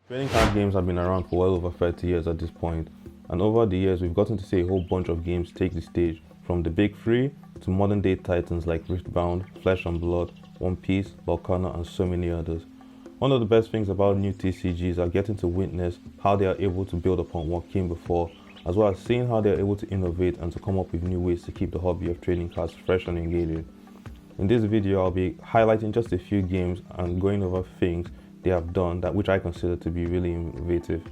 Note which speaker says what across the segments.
Speaker 1: Trading card games have been around for well over 30 years at this point, and over the years we've gotten to see a whole bunch of games take the stage, from the big three to modern day titans like Riftbound, Flesh and Blood, One Piece, Volcano and so many others. One of the best things about new TCGs are getting to witness how they are able to build upon what came before, as well as seeing how they are able to innovate and to come up with new ways to keep the hobby of trading cards fresh and engaging. In this video I'll be highlighting just a few games and going over things they have done that which I consider to be really innovative.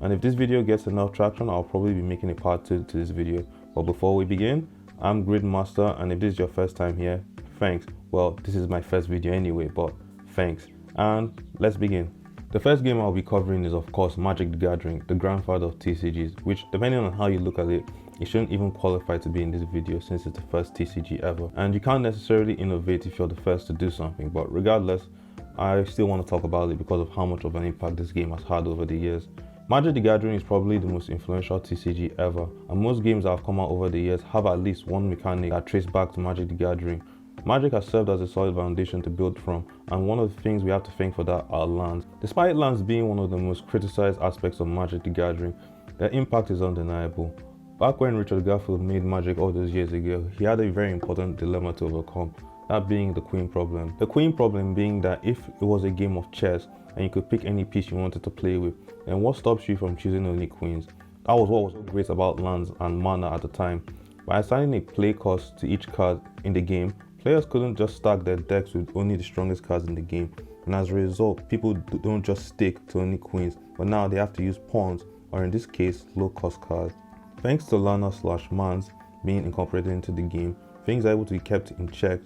Speaker 1: And if this video gets enough traction, I'll probably be making a part 2 to this video. But before we begin, I'm Gridmaster, and if this is your first time here, thanks. Well, this is my first video anyway, but thanks. And let's begin. The first game I'll be covering is of course Magic the Gathering, the grandfather of TCGs, which depending on how you look at it, it shouldn't even qualify to be in this video since it's the first TCG ever. And you can't necessarily innovate if you're the first to do something, but regardless, I still want to talk about it because of how much of an impact this game has had over the years. Magic the Gathering is probably the most influential TCG ever, and most games that have come out over the years have at least one mechanic that traces back to Magic the Gathering. Magic has served as a solid foundation to build from, and one of the things we have to thank for that are lands. Despite lands being one of the most criticized aspects of Magic the Gathering, their impact is undeniable. Back when Richard Garfield made Magic all those years ago, he had a very important dilemma to overcome, that being the queen problem. The queen problem being that if it was a game of chess and you could pick any piece you wanted to play with, then what stops you from choosing only queens? That was what was so great about lands and mana at the time. By assigning a play cost to each card in the game, players couldn't just stack their decks with only the strongest cards in the game, and as a result, people don't just stick to only queens, but now they have to use pawns, or in this case, low cost cards. Thanks to Lana/Mans being incorporated into the game, things are able to be kept in check,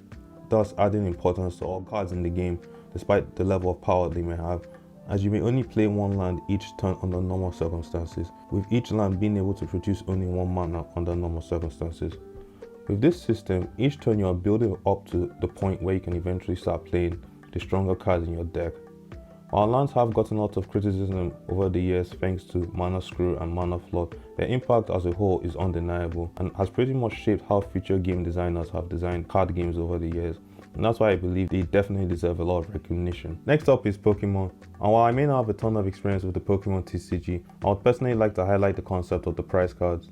Speaker 1: thus adding importance to all cards in the game despite the level of power they may have, as you may only play one land each turn under normal circumstances, with each land being able to produce only one mana under normal circumstances. With this system, each turn you are building up to the point where you can eventually start playing the stronger cards in your deck. While lands have gotten a lot of criticism over the years thanks to mana screw and mana flood, their impact as a whole is undeniable and has pretty much shaped how future game designers have designed card games over the years, and that's why I believe they definitely deserve a lot of recognition. Next up is Pokemon, and while I may not have a ton of experience with the Pokemon TCG, I would personally like to highlight the concept of the prize cards.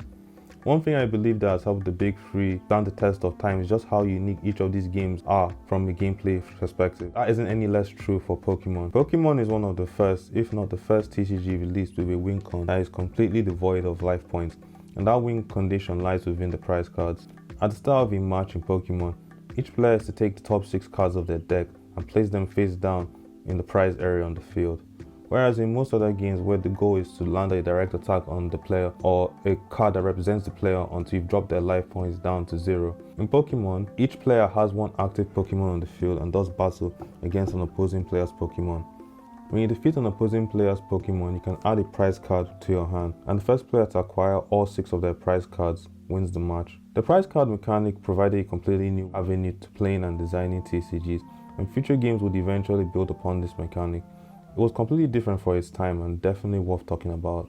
Speaker 1: One thing I believe that has helped the big three stand the test of time is just how unique each of these games are from a gameplay perspective. That isn't any less true for Pokemon. Pokemon is one of the first, if not the first TCG released with a win con that is completely devoid of life points, and that win condition lies within the prize cards. At the start of a match in Pokemon, each player is to take the top 6 cards of their deck and place them face down in the prize area on the field. Whereas in most other games where the goal is to land a direct attack on the player or a card that represents the player until you've dropped their life points down to 0. In Pokemon, each player has one active Pokemon on the field and does battle against an opposing player's Pokemon. When you defeat an opposing player's Pokemon, you can add a prize card to your hand, and the first player to acquire all 6 of their prize cards wins the match. The prize card mechanic provided a completely new avenue to playing and designing TCGs, and future games would eventually build upon this mechanic. It was completely different for its time and definitely worth talking about.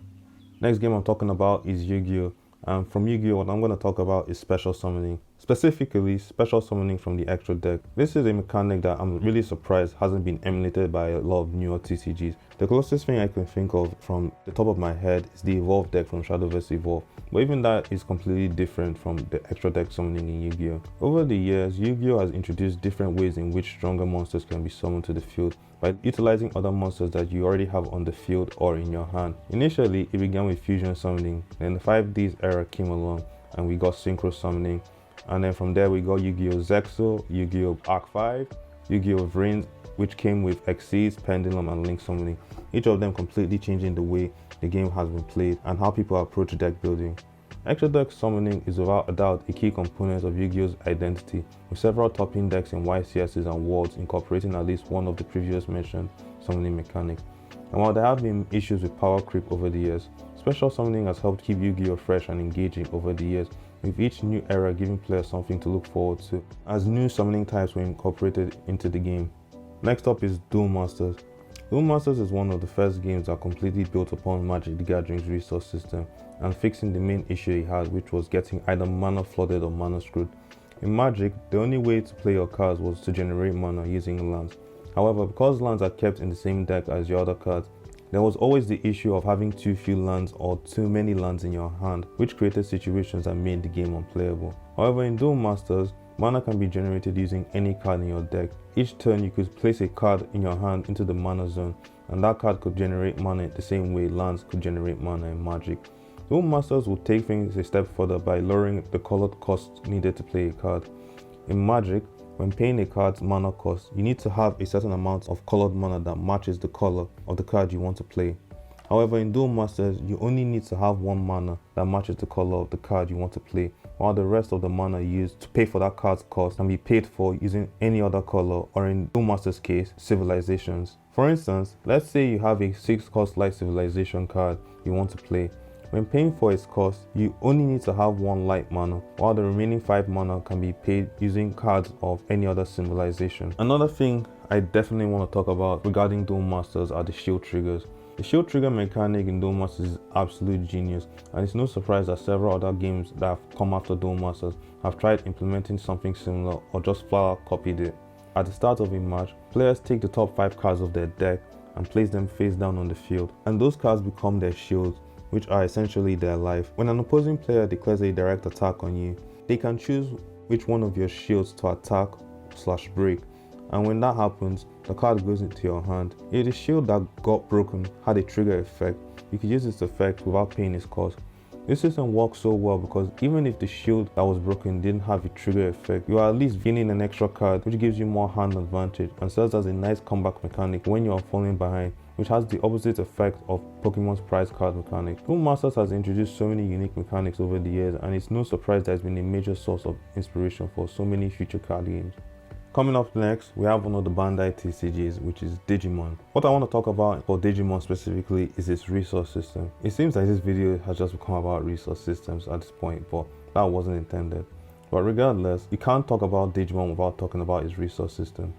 Speaker 1: Next game I'm talking about is Yu-Gi-Oh! And from Yu-Gi-Oh! What I'm going to talk about is special summoning. Specifically, special summoning from the extra deck. This is a mechanic that I'm really surprised hasn't been emulated by a lot of newer TCGs. The closest thing I can think of from the top of my head is the Evolve deck from Shadowverse Evolve, but even that is completely different from the extra deck summoning in Yu-Gi-Oh! Over the years, Yu-Gi-Oh! Has introduced different ways in which stronger monsters can be summoned to the field by utilizing other monsters that you already have on the field or in your hand. Initially, it began with fusion summoning, then the 5Ds era came along and we got synchro summoning, and then from there we got Yu-Gi-Oh! Zexal, Yu-Gi-Oh! Arc 5, Yu-Gi-Oh! Vrains, which came with Xyz, Pendulum and Link summoning, each of them completely changing the way the game has been played and how people approach deck building. Extra deck summoning is without a doubt a key component of Yu-Gi-Oh!'s identity, with several topping decks in YCSs and Worlds incorporating at least one of the previous mentioned summoning mechanics. And while there have been issues with power creep over the years, special summoning has helped keep Yu-Gi-Oh! Fresh and engaging over the years, with each new era giving players something to look forward to, as new summoning types were incorporated into the game. Next up is Duel Masters. Duel Masters is one of the first games that completely built upon Magic the Gathering's resource system and fixing the main issue it had, which was getting either mana flooded or mana screwed. In Magic, the only way to play your cards was to generate mana using lands. However, because lands are kept in the same deck as your other cards, there was always the issue of having too few lands or too many lands in your hand, which created situations that made the game unplayable. However, in Duel Masters, mana can be generated using any card in your deck. Each turn you could place a card in your hand into the mana zone, and that card could generate mana the same way lands could generate mana in Magic. Duel Masters will take things a step further by lowering the colored cost needed to play a card. In Magic, when paying a card's mana cost, you need to have a certain amount of colored mana that matches the color of the card you want to play. However, in Duel Masters, you only need to have one mana that matches the color of the card you want to play, while the rest of the mana used to pay for that card's cost can be paid for using any other color, or in Duel Masters' case, civilizations. For instance, let's say you have a 6 cost light civilization card you want to play. When paying for its cost, you only need to have one light mana, while the remaining 5 mana can be paid using cards of any other civilization. Another thing I definitely want to talk about regarding Duel Masters are the shield triggers. The shield trigger mechanic in Duel Masters is absolute genius, and it's no surprise that several other games that have come after Duel Masters have tried implementing something similar or just flat out copied it. At the start of a match, players take the top 5 cards of their deck and place them face down on the field, and those cards become their shields, which are essentially their life. When an opposing player declares a direct attack on you, they can choose which one of your shields to attack/break, and when that happens, the card goes into your hand. If the shield that got broken had a trigger effect, you could use this effect without paying its cost. This system works so well because even if the shield that was broken didn't have a trigger effect, you are at least gaining an extra card, which gives you more hand advantage and serves as a nice comeback mechanic when you are falling behind, which has the opposite effect of Pokemon's prize card mechanic. Duel Masters has introduced so many unique mechanics over the years, and it's no surprise that it's been a major source of inspiration for so many future card games. Coming up next, we have one of the Bandai TCGs, which is Digimon. What I want to talk about for Digimon specifically is its resource system. It seems like this video has just become about resource systems at this point, but that wasn't intended. But regardless, you can't talk about Digimon without talking about its resource system.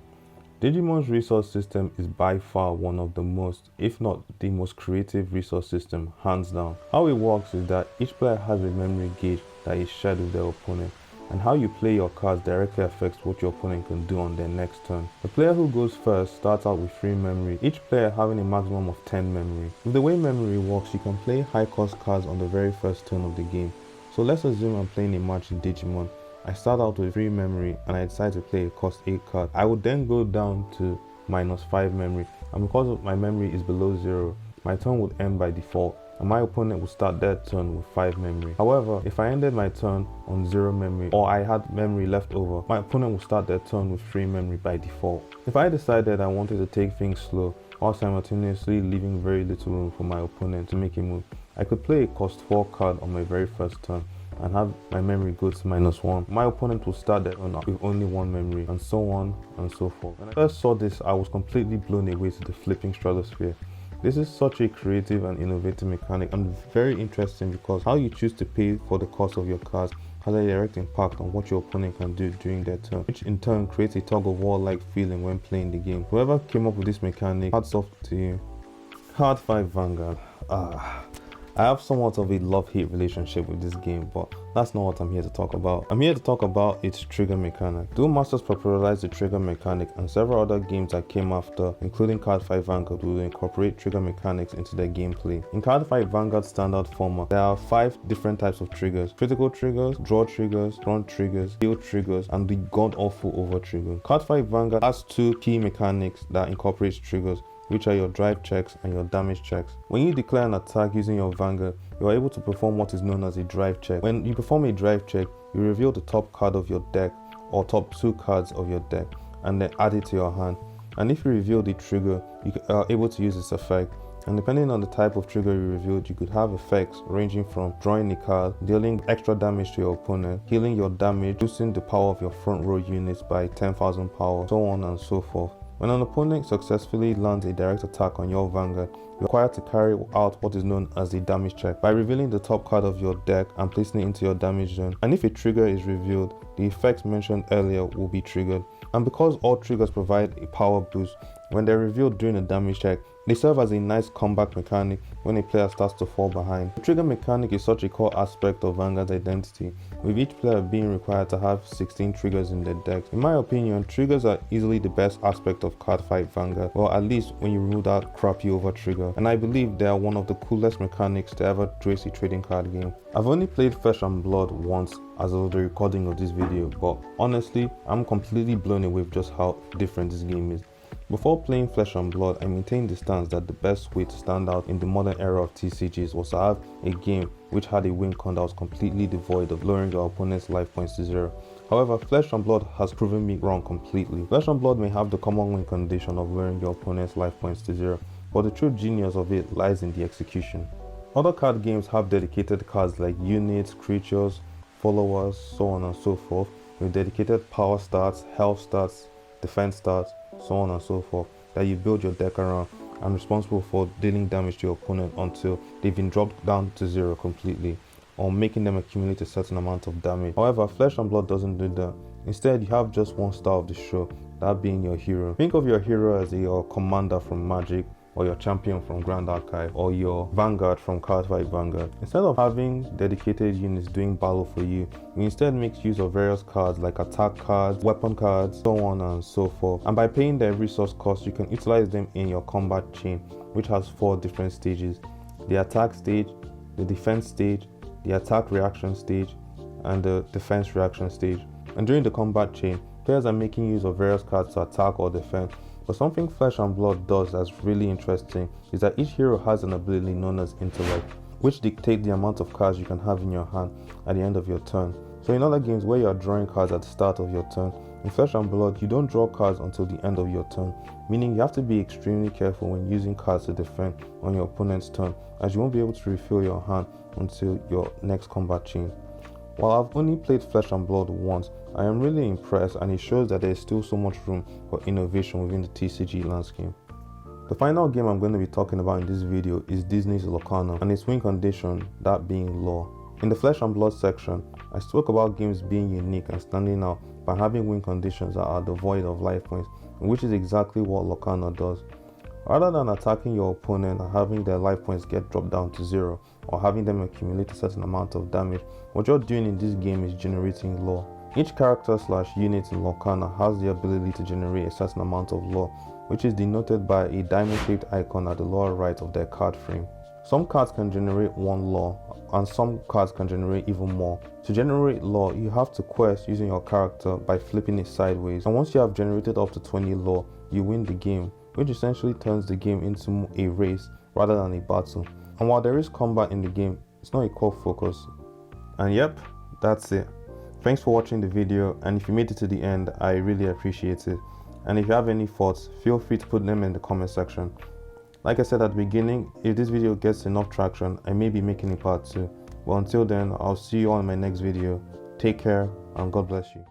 Speaker 1: Digimon's resource system is by far one of the most, if not the most creative resource system, hands down. How it works is that each player has a memory gauge that is shared with their opponent, and how you play your cards directly affects what your opponent can do on their next turn. The player who goes first starts out with 3 memory, each player having a maximum of 10 memory. With the way memory works, you can play high cost cards on the very first turn of the game. So let's assume I'm playing a match in Digimon. I start out with 3 memory and I decide to play a cost 8 card. I would then go down to -5 memory, and because my memory is below 0, my turn would end by default, and my opponent will start their turn with 5 memory. However, if I ended my turn on 0 memory, or I had memory left over, my opponent will start their turn with 3 memory by default. If I decided I wanted to take things slow, while simultaneously leaving very little room for my opponent to make a move, I could play a cost 4 card on my very first turn and have my memory go to -1. My opponent will start their turn with only 1 memory, and so on and so forth. When I first saw this, I was completely blown away to the flipping stratosphere. This is such a creative and innovative mechanic, and very interesting because how you choose to pay for the cost of your cards has a direct impact on what your opponent can do during their turn, which in turn creates a tug-of-war-like feeling when playing the game. Whoever came up with this mechanic, hats off to you. Card 5 Vanguard. I have somewhat of a love-hate relationship with this game, but that's not what I'm here to talk about. I'm here to talk about its trigger mechanic. Duel Masters popularized the trigger mechanic, and several other games that came after, including Card 5 Vanguard, will incorporate trigger mechanics into their gameplay. In Card 5 Vanguard's standard format, there are 5 different types of triggers: critical triggers, draw triggers, run triggers, heal triggers, and the god-awful over trigger. Card 5 Vanguard has 2 key mechanics that incorporate triggers, which are your drive checks and your damage checks. When you declare an attack using your Vanguard, you are able to perform what is known as a drive check. When you perform a drive check, you reveal the top card of your deck or top 2 cards of your deck and then add it to your hand. And if you reveal the trigger, you are able to use this effect. And depending on the type of trigger you revealed, you could have effects ranging from drawing a card, dealing extra damage to your opponent, healing your damage, boosting the power of your front row units by 10,000 power, so on and so forth. When an opponent successfully lands a direct attack on your Vanguard, you are required to carry out what is known as a damage check by revealing the top card of your deck and placing it into your damage zone. And if a trigger is revealed, the effects mentioned earlier will be triggered. And because all triggers provide a power boost, When they're revealed during a damage check, they serve as a nice comeback mechanic when a player starts to fall behind. The trigger mechanic is such a core aspect of Vanguard's identity, with each player being required to have 16 triggers in their decks. In my opinion, triggers are easily the best aspect of cardfight Vanguard, or at least when you remove that crappy over trigger, and I believe they are one of the coolest mechanics to ever grace a trading card game. I've only played Flesh and Blood once as of the recording of this video, but honestly, I'm completely blown away with just how different this game is. Before playing Flesh and Blood, I maintained the stance that the best way to stand out in the modern era of TCGs was to have a game which had a win con that was completely devoid of lowering your opponent's life points to 0. However, Flesh and Blood has proven me wrong completely. Flesh and Blood may have the common win condition of lowering your opponent's life points to 0, but the true genius of it lies in the execution. Other card games have dedicated cards like units, creatures, followers, so on and so forth, with dedicated power stats, health stats, defense stats, so on and so forth, that you build your deck around and responsible for dealing damage to your opponent until they've been dropped down to 0 completely, or making them accumulate a certain amount of damage. However, Flesh and Blood doesn't do that. Instead, you have just one star of the show, that being your hero. Think of your hero as your commander from Magic, or your champion from Grand Archive, or your Vanguard from Cardfight Vanguard. Instead of having dedicated units doing battle for you, you instead make use of various cards like attack cards, weapon cards, so on and so forth. And by paying their resource cost, you can utilize them in your combat chain, which has 4 different stages: the attack stage, the defense stage, the attack reaction stage, and the defense reaction stage. And during the combat chain, players are making use of various cards to attack or defend. But something Flesh and Blood does that's really interesting is that each hero has an ability known as intellect, which dictates the amount of cards you can have in your hand at the end of your turn. So in other games where you are drawing cards at the start of your turn, in Flesh and Blood you don't draw cards until the end of your turn, meaning you have to be extremely careful when using cards to defend on your opponent's turn, as you won't be able to refill your hand until your next combat chain. While I've only played Flesh and Blood once, I am really impressed, and it shows that there is still so much room for innovation within the TCG landscape. The final game I'm going to be talking about in this video is Disney's Locana and its win condition, that being law. In the Flesh and Blood section, I spoke about games being unique and standing out by having win conditions that are devoid of life points, which is exactly what Locana does. Rather than attacking your opponent and having their life points get dropped down to 0, or having them accumulate a certain amount of damage, what you're doing in this game is generating law. Each character / unit in Locana has the ability to generate a certain amount of law, which is denoted by a diamond-shaped icon at the lower right of their card frame. Some cards can generate 1 law, and some cards can generate even more. To generate law, you have to quest using your character by flipping it sideways, and once you have generated up to 20 law, you win the game, which essentially turns the game into a race rather than a battle. And while there is combat in the game, it's not a core focus. And yep, that's it. Thanks for watching the video, and if you made it to the end, I really appreciate it. And if you have any thoughts, feel free to put them in the comment section. Like I said at the beginning, if this video gets enough traction, I may be making a part 2. But until then, I'll see you all in my next video. Take care, and God bless you.